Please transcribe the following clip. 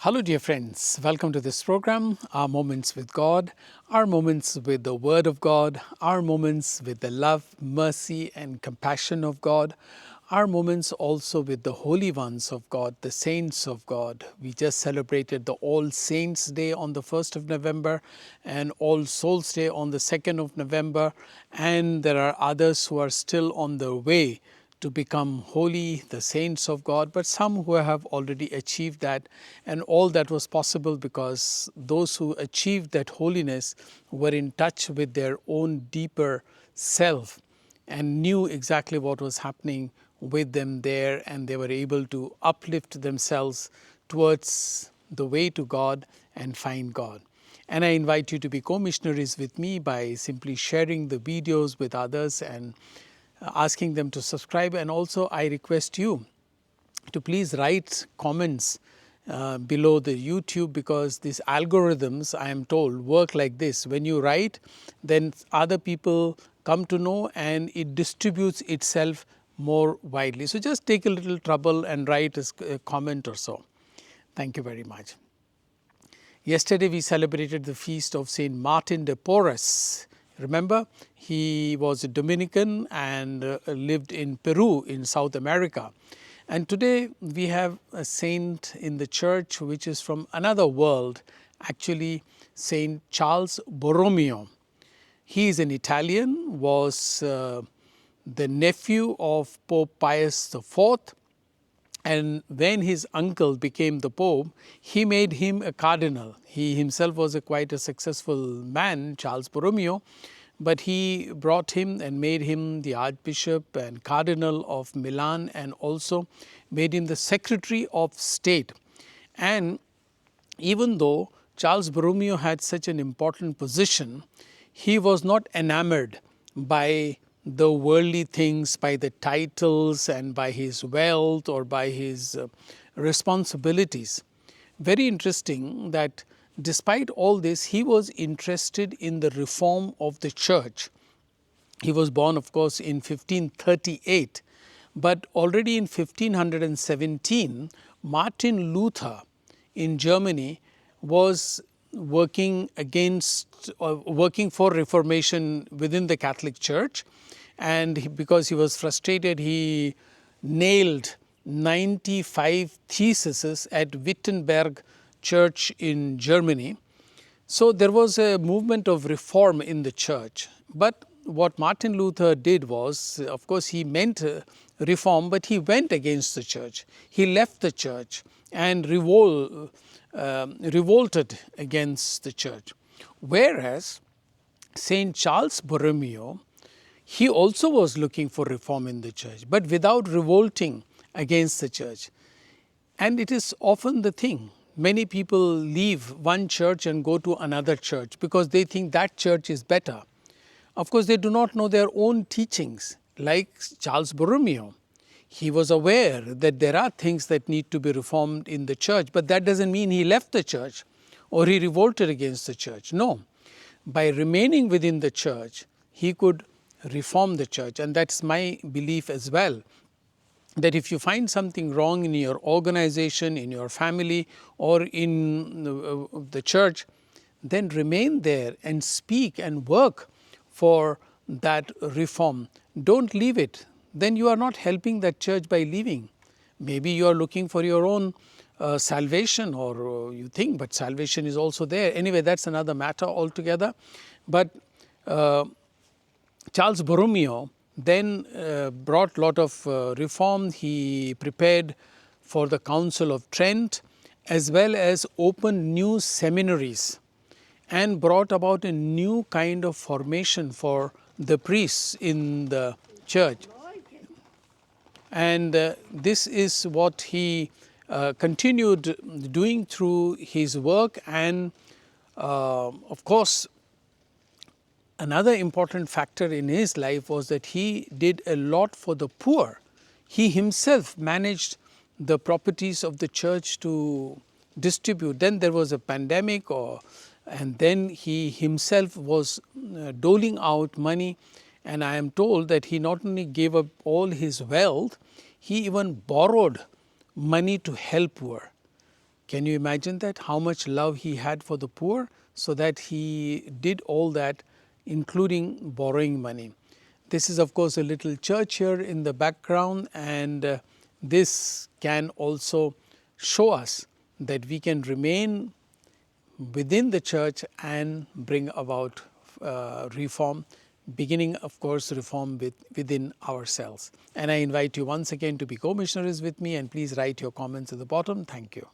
Hello dear friends, welcome to this program, Our Moments with God, our moments with the Word of God, our moments with the love, mercy and compassion of God, our moments also with the holy ones of God, the saints of God. We just celebrated the All Saints Day on the 1st of November and All Souls Day on the 2nd of November, and there are others who are still on their way to become holy, the saints of God, but some who have already achieved that, and all that was possible because those who achieved that holiness were in touch with their own deeper self and knew exactly what was happening with them there, and they were able to uplift themselves towards the way to God and find God. And I invite you to be co-missionaries with me by simply sharing the videos with others and asking them to subscribe. And also I request you to please write comments below the YouTube, because these algorithms, I am told, work like this. When you write, then other people come to know and it distributes itself more widely. So just take a little trouble and write a comment or so. Thank you very much. Yesterday we celebrated the feast of Saint Martin de Porres. Remember, he was a Dominican and lived in Peru in South America. And today we have a saint in the church which is from another world, actually Saint Charles Borromeo. He is an Italian, was the nephew of Pope Pius IV. And when his uncle became the Pope, he made him a cardinal. He himself was quite a successful man, Charles Borromeo, but he brought him and made him the Archbishop and Cardinal of Milan, and also made him the Secretary of State. And even though Charles Borromeo had such an important position, he was not enamored by the worldly things, by the titles and by his wealth or by his responsibilities. Very interesting that despite all this, he was interested in the reform of the church. He was born, of course, in 1538, but already in 1517, Martin Luther in Germany was working for reformation within the Catholic Church. And because he was frustrated, he nailed 95 theses at Wittenberg Church in Germany. So there was a movement of reform in the church. But what Martin Luther did was, of course, he meant reform, but he went against the church. He left the church and revolted against the church. Whereas Saint Charles Borromeo, he also was looking for reform in the church, but without revolting against the church. And it is often the thing. Many people leave one church and go to another church because they think that church is better. Of course, they do not know their own teachings. Like Charles Borromeo, he was aware that there are things that need to be reformed in the church, but that doesn't mean he left the church or he revolted against the church. No. By remaining within the church, he could reform the church. And that's my belief as well, that if you find something wrong in your organization, in your family, or in the church, then remain there and speak and work for that reform. Don't leave it. Then you are not helping that church by leaving. Maybe you are looking for your own salvation, or you think, but salvation is also there. Anyway, that's another matter altogether. But Charles Borromeo then brought a lot of reform. He prepared for the Council of Trent, as well as opened new seminaries and brought about a new kind of formation for the priests in the church. And this is what he continued doing through his work. And of course, another important factor in his life was that he did a lot for the poor. He himself managed the properties of the church to distribute. Then there was a pandemic, and then he himself was doling out money. And I am told that he not only gave up all his wealth, he even borrowed money to help poor. Can you imagine that? How much love he had for the poor, so that he did all that, including borrowing money. This is, of course, a little church here in the background, and this can also show us that we can remain within the church and bring about reform, beginning, of course, reform within ourselves. And I invite you once again to be co-missionaries with me, and please write your comments at the bottom. Thank you.